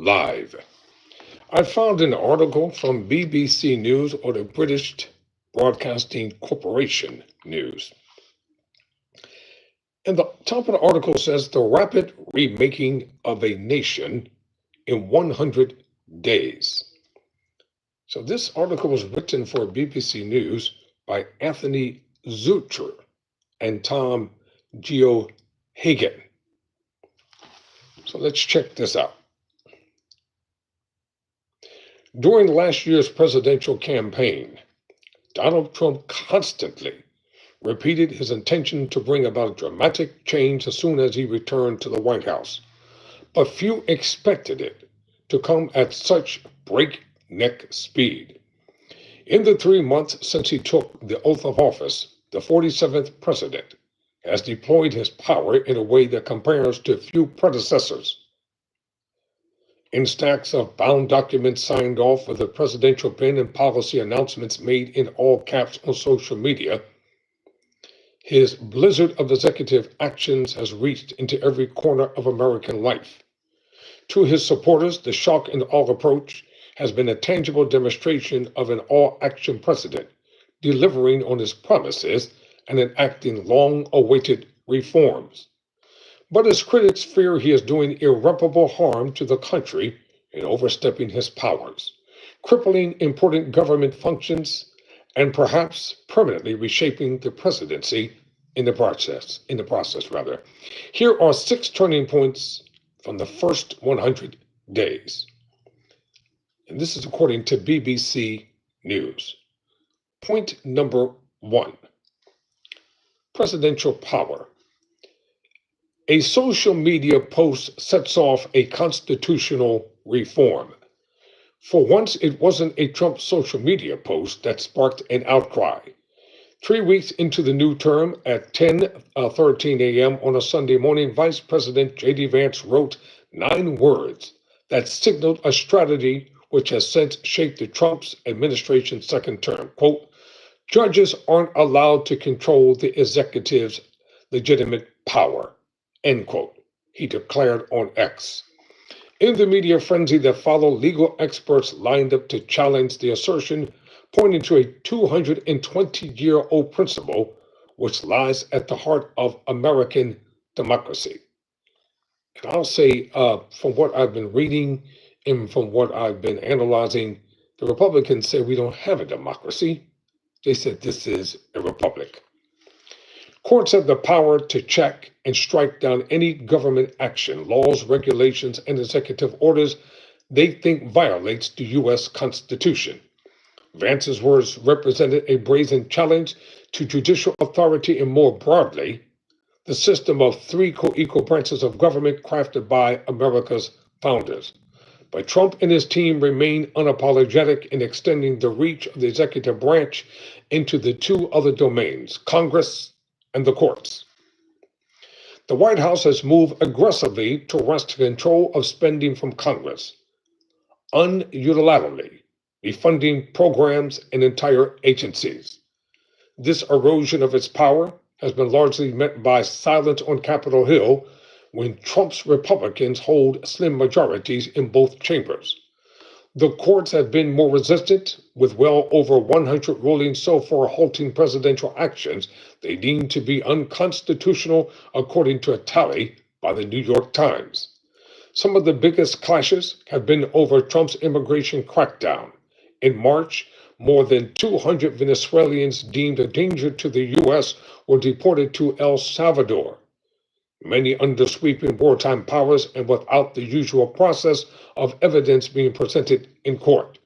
live. I found an article from BBC News or the British Broadcasting Corporation News. And the top of the article says the rapid remaking of a nation in 100 days. So this article was written for BBC News by Anthony Zucher and Tom Geohagen. So let's check this out. During last year's presidential campaign, Donald Trump constantly repeated his intention to bring about dramatic change as soon as he returned to the White House. But few expected it to come at such breakneck speed. In the 3 months since he took the oath of office, the 47th president has deployed his power in a way that compares to few predecessors. In stacks of bound documents signed off with the presidential pen and policy announcements made in all caps on social media, his blizzard of executive actions has reached into every corner of American life. To his supporters, the shock and awe approach has been a tangible demonstration of an all-action president, delivering on his promises and enacting long-awaited reforms. But his critics fear he is doing irreparable harm to the country in overstepping his powers, crippling important government functions, and perhaps permanently reshaping the presidency in the process. Here are 6 turning points from the first 100 days. And this is according to BBC News. Point number 1. Presidential power. A social media post sets off a constitutional reform. For once, it wasn't a Trump social media post that sparked an outcry. 3 weeks into the new term, at 10:13 a.m. on a Sunday morning, Vice President J.D. Vance wrote 9 words that signaled a strategy which has since shaped the Trump's administration's second term. Quote, "Judges aren't allowed to control the executive's legitimate power," end quote, he declared on X. In the media frenzy that followed, legal experts lined up to challenge the assertion, pointing to a 220-year-old principle which lies at the heart of American democracy. And I'll say, from what I've been reading and from what I've been analyzing, the Republicans say we don't have a democracy. They said this is a republic. Courts have the power to check and strike down any government action, laws, regulations, and executive orders they think violates the U.S. Constitution. Vance's words represented a brazen challenge to judicial authority and, more broadly, the system of 3 co-equal branches of government crafted by America's founders. But Trump and his team remain unapologetic in extending the reach of the executive branch into the 2 other domains, Congress and the courts. The White House has moved aggressively to wrest control of spending from Congress, unilaterally defunding programs and entire agencies. This erosion of its power has been largely met by silence on Capitol Hill when Trump's Republicans hold slim majorities in both chambers. The courts have been more resistant, with well over 100 rulings so far halting presidential actions they deem to be unconstitutional, according to a tally by the New York Times. Some of the biggest clashes have been over Trump's immigration crackdown. In March, more than 200 Venezuelans deemed a danger to the U.S. were deported to El Salvador, many under sweeping wartime powers and without the usual process of evidence being presented in court.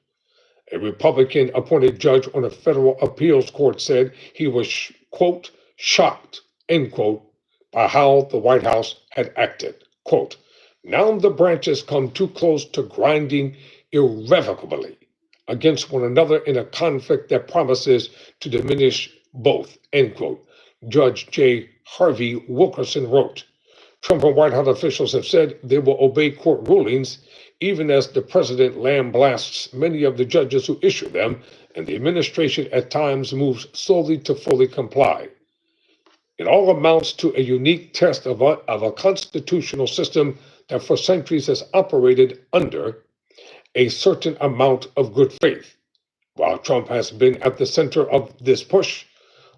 A Republican-appointed judge on a federal appeals court said he was, quote, shocked, end quote, by how the White House had acted. Quote, "Now the branches come too close to grinding irrevocably against one another in a conflict that promises to diminish both," end quote, Judge J. Harvey Wilkerson wrote. Trump and White House officials have said they will obey court rulings, even as the president lambasts many of the judges who issue them, and the administration at times moves slowly to fully comply. It all amounts to a unique test of a constitutional system that for centuries has operated under a certain amount of good faith. While Trump has been at the center of this push,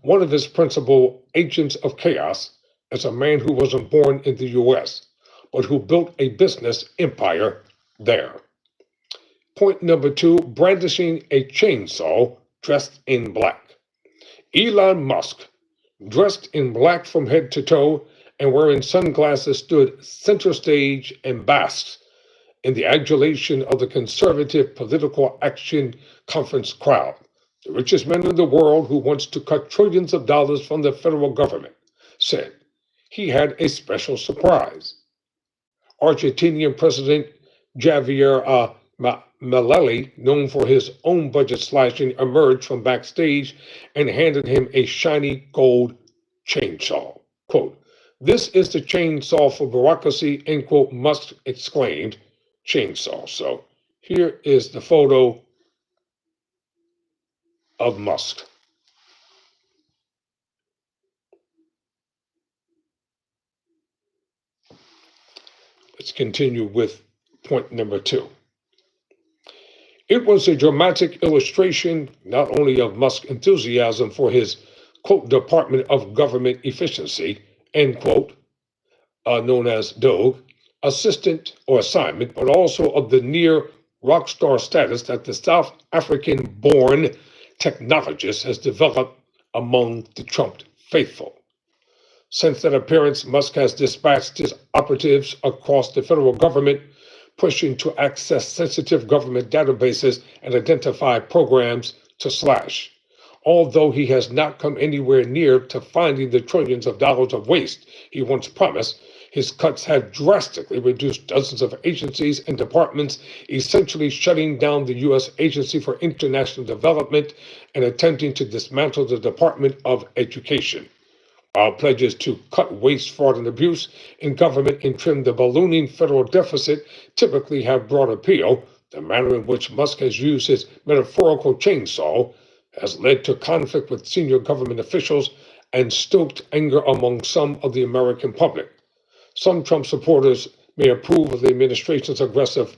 one of his principal agents of chaos is a man who wasn't born in the US, but who built a business empire there. Point number two, brandishing a chainsaw dressed in black. Elon Musk, dressed in black from head to toe and wearing sunglasses, stood center stage and basks in the adulation of the conservative political action conference crowd. The richest man in the world, who wants to cut trillions of dollars from the federal government, said he had a special surprise. Argentinian President Javier Milei, known for his own budget slashing, emerged from backstage and handed him a shiny gold chainsaw. Quote, "This is the chainsaw for bureaucracy," end quote, Musk exclaimed. Chainsaw. So here is the photo of Musk. Let's continue with point number two. It was a dramatic illustration not only of Musk's enthusiasm for his, quote, Department of Government Efficiency, end quote, known as DOGE, assistant or assignment, but also of the near rock star status that the South African born technologist has developed among the Trump faithful. Since that appearance, Musk has dispatched his operatives across the federal government, pushing to access sensitive government databases and identify programs to slash. Although he has not come anywhere near to finding the trillions of dollars of waste he once promised, his cuts have drastically reduced dozens of agencies and departments, essentially shutting down the U.S. Agency for International Development and attempting to dismantle the Department of Education. While pledges to cut waste, fraud, and abuse in government and trim the ballooning federal deficit typically have broad appeal, the manner in which Musk has used his metaphorical chainsaw has led to conflict with senior government officials and stoked anger among some of the American public. Some Trump supporters may approve of the administration's aggressive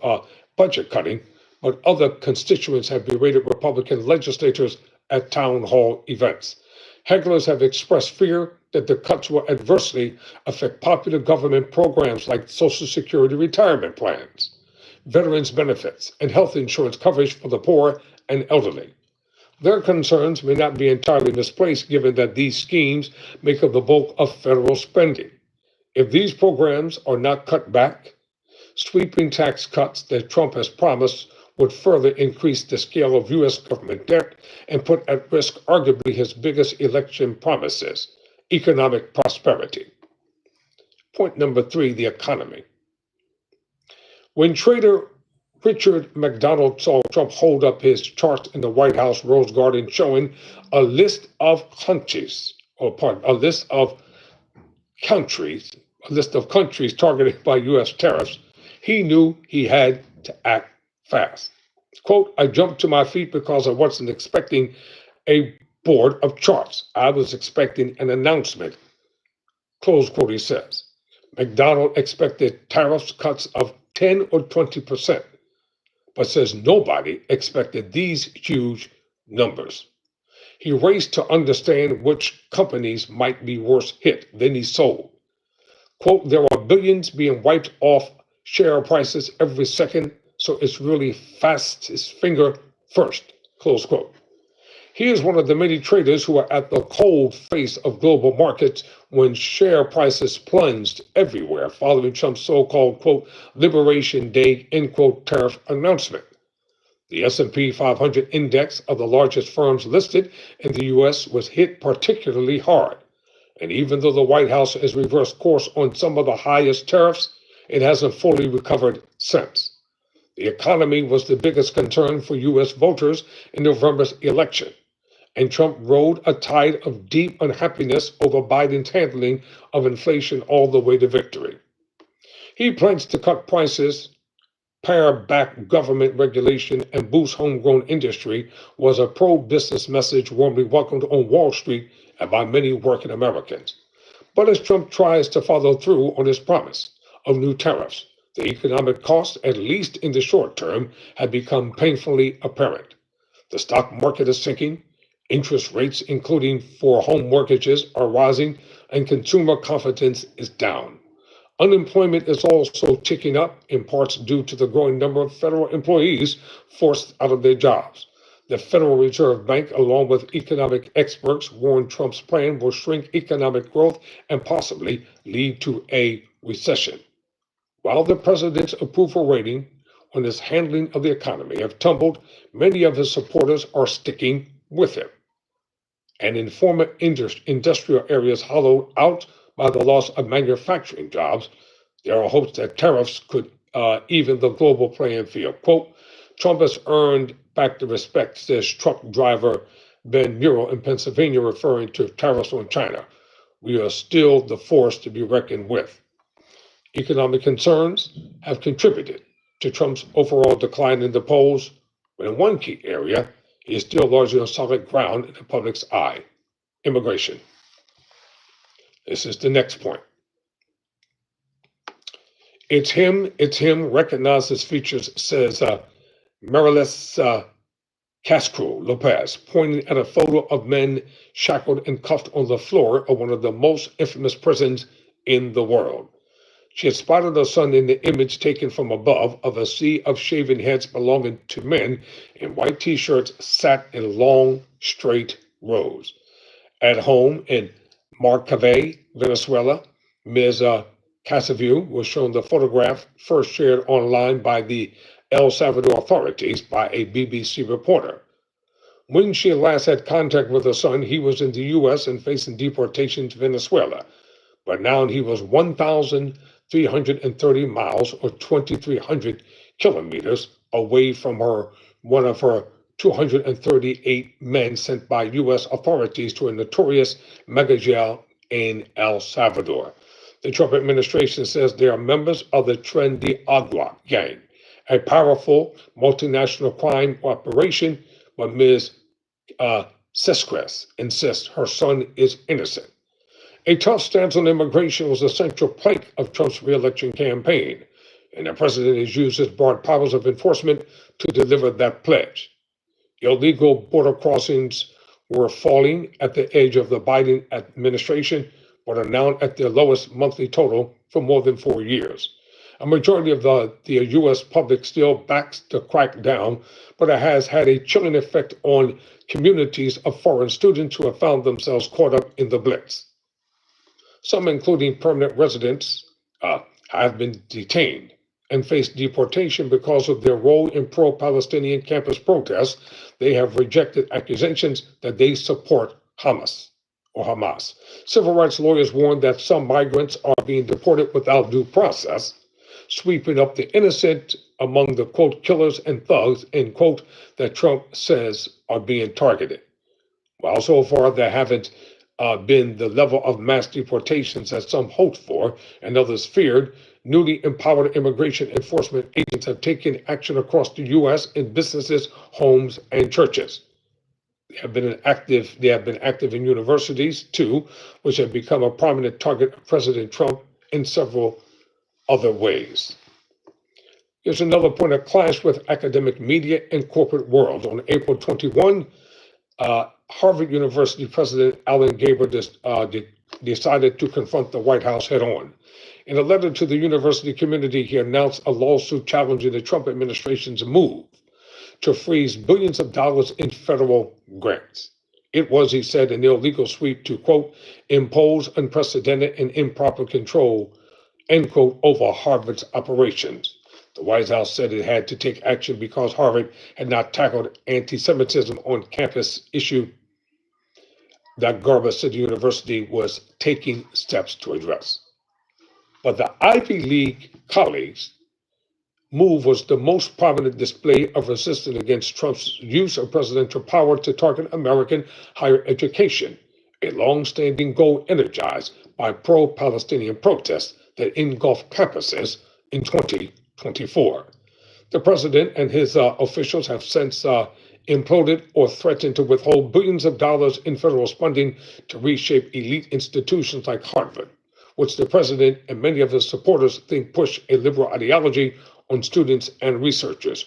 budget cutting, but other constituents have berated Republican legislators at town hall events. Hecklers have expressed fear that the cuts will adversely affect popular government programs like Social Security retirement plans, veterans benefits, and health insurance coverage for the poor and elderly. Their concerns may not be entirely misplaced, given that these schemes make up the bulk of federal spending. If these programs are not cut back, sweeping tax cuts that Trump has promised would further increase the scale of U.S. government debt and put at risk arguably his biggest election promises, economic prosperity. Point number three, the economy. When trader Richard McDonald saw Trump hold up his chart in the White House Rose Garden showing a list of countries targeted by U.S. tariffs, he knew he had to act fast. Quote, "I jumped to my feet because I wasn't expecting a board of charts. I was expecting an announcement," close quote, he says. McDonald expected tariffs cuts of 10 or 20%, but says nobody expected these huge numbers. He raced to understand which companies might be worse hit. Then he sold. Quote, "There are billions being wiped off share prices every second, so it's really fast his finger first," close quote. He is one of the many traders who are at the cold face of global markets when share prices plunged everywhere following Trump's so-called, quote, Liberation Day, end quote, tariff announcement. The S&P 500 index of the largest firms listed in the U.S. was hit particularly hard. And even though the White House has reversed course on some of the highest tariffs, it hasn't fully recovered since. The economy was the biggest concern for U.S. voters in November's election, and Trump rode a tide of deep unhappiness over Biden's handling of inflation all the way to victory. He plans to cut prices, pare back government regulation, and boost homegrown industry, was a pro-business message warmly welcomed on Wall Street and by many working Americans. But as Trump tries to follow through on his promise of new tariffs, The economic costs, at least in the short term, have become painfully apparent. The stock market is sinking, interest rates, including for home mortgages, are rising, and consumer confidence is down. Unemployment is also ticking up, in parts due to the growing number of federal employees forced out of their jobs. The Federal Reserve Bank, along with economic experts, warn Trump's plan will shrink economic growth and possibly lead to a recession. While the president's approval rating on his handling of the economy have tumbled, many of his supporters are sticking with him. And in former industrial areas hollowed out by the loss of manufacturing jobs, there are hopes that tariffs could even the global playing field. Quote, Trump has earned back the respect, says truck driver Ben Murrell in Pennsylvania, referring to tariffs on China. We are still the force to be reckoned with. Economic concerns have contributed to Trump's overall decline in the polls, but in one key area, he is still largely on solid ground in the public's eye: immigration. This is the next point. It's him, recognize his features, says Marilis Castro Lopez, pointing at a photo of men shackled and cuffed on the floor of one of the most infamous prisons in the world. She had spotted her son in the image taken from above of a sea of shaven heads belonging to men in white t-shirts sat in long, straight rows. At home in Maracay, Venezuela, Ms. Casaview was shown the photograph first shared online by the El Salvador authorities by a BBC reporter. When she last had contact with her son, he was in the U.S. and facing deportation to Venezuela. But now he was 1,330 miles or 2,300 kilometers away from one of her 238 men sent by U.S. authorities to a notorious mega jail in El Salvador. The Trump administration says they are members of the Tren de Agua gang, a powerful multinational crime operation, but Ms. Cesquez insists her son is innocent. A tough stance on immigration was a central plank of Trump's reelection campaign, and the president has used his broad powers of enforcement to deliver that pledge. Illegal border crossings were falling at the edge of the Biden administration, but are now at their lowest monthly total for more than 4 years. A majority of the U.S. public still backs the crackdown, but it has had a chilling effect on communities of foreign students who have found themselves caught up in the blitz. Some, including permanent residents, have been detained and face deportation because of their role in pro-Palestinian campus protests. They have rejected accusations that they support Hamas. Civil rights lawyers warn that some migrants are being deported without due process, sweeping up the innocent among the, quote, killers and thugs, end quote, that Trump says are being targeted. While so far there haven't been the level of mass deportations that some hoped for and others feared, newly empowered immigration enforcement agents have taken action across the U.S. in businesses, homes, and churches. They have been active in universities, too, which have become a prominent target of President Trump in several other ways. Here's another point of clash with academic media and corporate world. On April 21, Harvard University President Alan Gaber decided to confront the White House head on. In a letter to the university community, he announced a lawsuit challenging the Trump administration's move to freeze billions of dollars in federal grants. It was, he said, an illegal sweep to, quote, impose unprecedented and improper control, end quote, over Harvard's operations. The White House said it had to take action because Harvard had not tackled anti-Semitism on campus issue that Garber City University was taking steps to address. But the Ivy League colleagues' move was the most prominent display of resistance against Trump's use of presidential power to target American higher education, a long-standing goal energized by pro-Palestinian protests that engulfed campuses in 2024. The president and his officials have since imploded or threatened to withhold billions of dollars in federal funding to reshape elite institutions like Harvard, which the president and many of his supporters think push a liberal ideology on students and researchers.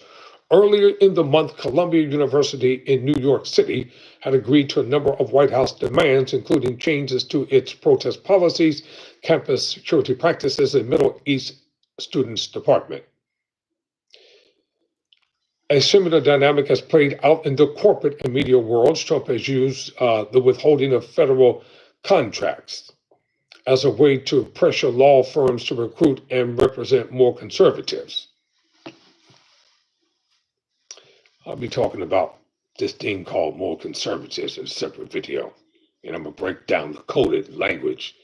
Earlier in the month, Columbia University in New York City had agreed to a number of White House demands, including changes to its protest policies, campus security practices, and Middle East Students Department. A similar dynamic has played out in the corporate and media worlds. Trump has used the withholding of federal contracts as a way to pressure law firms to recruit and represent more conservatives. I'll be talking about this thing called more conservatives in a separate video. And I'm going to break down the coded language,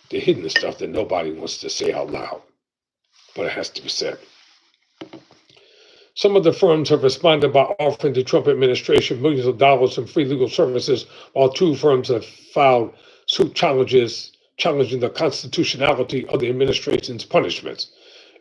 the hidden stuff that nobody wants to say out loud, but it has to be said. Some of the firms have responded by offering the Trump administration millions of dollars in free legal services, while two firms have filed suit challenging the constitutionality of the administration's punishments.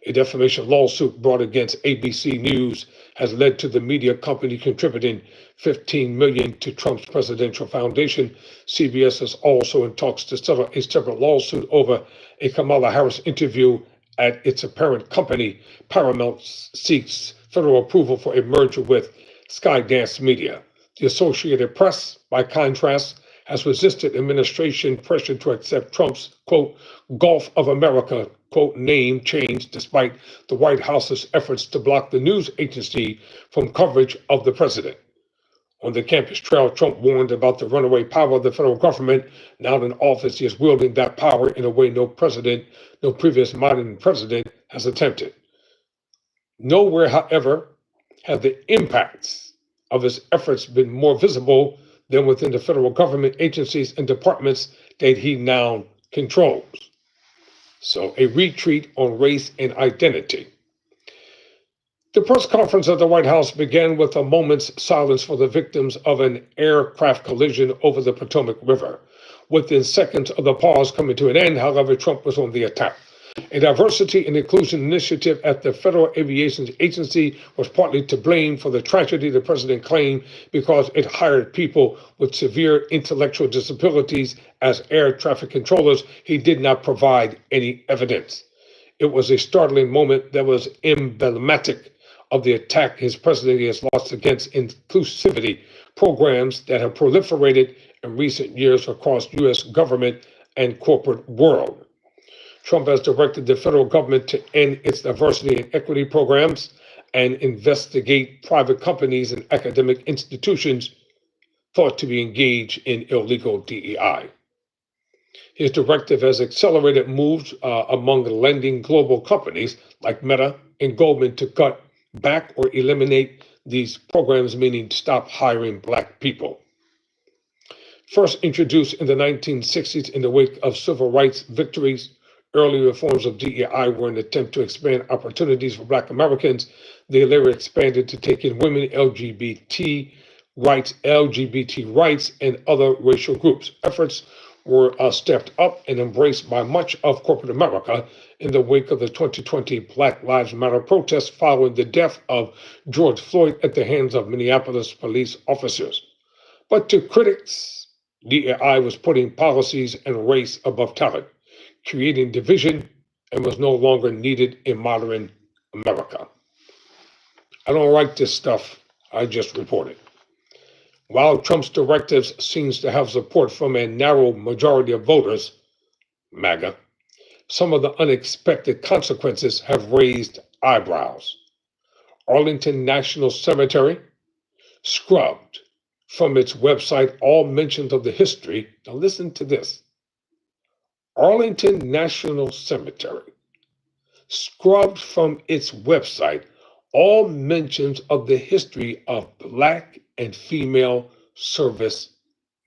A defamation lawsuit brought against ABC News has led to the media company contributing $15 million to Trump's presidential foundation. CBS is also in talks to settle a separate lawsuit over a Kamala Harris interview at its parent company. Paramount seeks federal approval for a merger with Skydance Media. The Associated Press, by contrast, has resisted administration pressure to accept Trump's, quote, Gulf of America, quote, name change, despite the White House's efforts to block the news agency from coverage of the president. On the campus trail, Trump warned about the runaway power of the federal government. Now in office, he is wielding that power in a way no previous modern president has attempted. Nowhere, however, have the impacts of his efforts been more visible than within the federal government agencies and departments that he now controls. So, a retreat on race and identity. The press conference at the White House began with a moment's silence for the victims of an aircraft collision over the Potomac River. Within seconds of the pause coming to an end, however, Trump was on the attack. A diversity and inclusion initiative at the Federal Aviation Agency was partly to blame for the tragedy, the president claimed, because it hired people with severe intellectual disabilities as air traffic controllers. He did not provide any evidence. It was a startling moment that was emblematic of the attack his presidency has launched against inclusivity programs that have proliferated in recent years across U.S. government and corporate world. Trump has directed the federal government to end its diversity and equity programs and investigate private companies and academic institutions thought to be engaged in illegal DEI. His directive has accelerated moves among lending global companies like Meta and Goldman to cut back or eliminate these programs, meaning stop hiring Black people. First introduced in the 1960s in the wake of civil rights victories, early reforms of DEI were an attempt to expand opportunities for Black Americans. They later expanded to take in women, LGBT rights, and other racial groups. Efforts were stepped up and embraced by much of corporate America in the wake of the 2020 Black Lives Matter protests following the death of George Floyd at the hands of Minneapolis police officers. But to critics, DEI was putting policies and race above talent, creating division, and was no longer needed in modern America. I don't like this stuff I just reported. While Trump's directives seems to have support from a narrow majority of voters, MAGA, some of the unexpected consequences have raised eyebrows. Arlington National Cemetery scrubbed from its website all mentions of the history. Now listen to this. Arlington National Cemetery scrubbed from its website all mentions of the history of Black and female service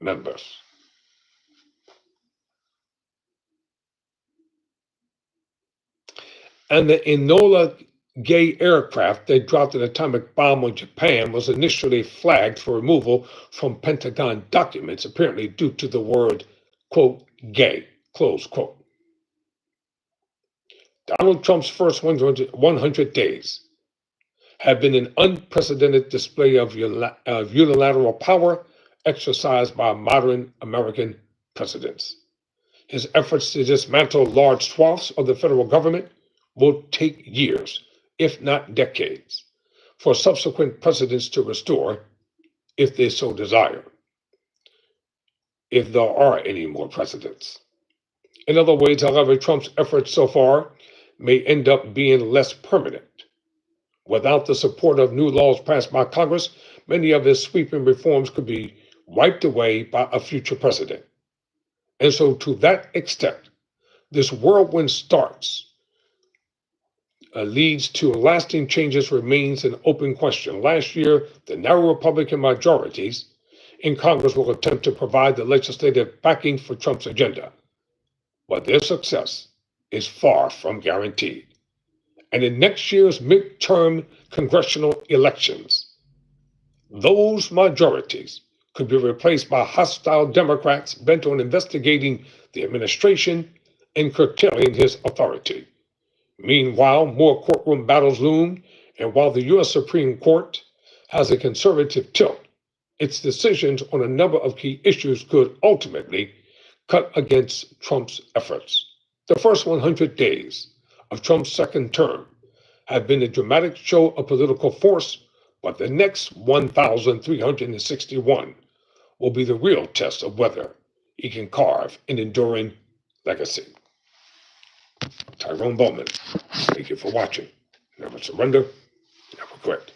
members. And the Enola Gay aircraft that dropped an atomic bomb on Japan was initially flagged for removal from Pentagon documents, apparently due to the word, quote, gay, close quote. Donald Trump's first 100 days have been an unprecedented display of unilateral power exercised by modern American presidents. His efforts to dismantle large swaths of the federal government will take years, if not decades, for subsequent presidents to restore, if they so desire, if there are any more presidents. In other ways, however, Trump's efforts so far may end up being less permanent. Without the support of new laws passed by Congress, many of his sweeping reforms could be wiped away by a future president. And so, to that extent, this whirlwind leads to lasting changes remains an open question. Last year, the narrow Republican majorities in Congress will attempt to provide the legislative backing for Trump's agenda, but their success is far from guaranteed. And in next year's midterm congressional elections, those majorities could be replaced by hostile Democrats bent on investigating the administration and curtailing his authority. Meanwhile, more courtroom battles loom, and while the U.S. Supreme Court has a conservative tilt, its decisions on a number of key issues could ultimately cut against Trump's efforts. The first 100 days of Trump's second term have been a dramatic show of political force, but the next 1,361 will be the real test of whether he can carve an enduring legacy. Tyrone Bowman, thank you for watching. Never surrender, never quit.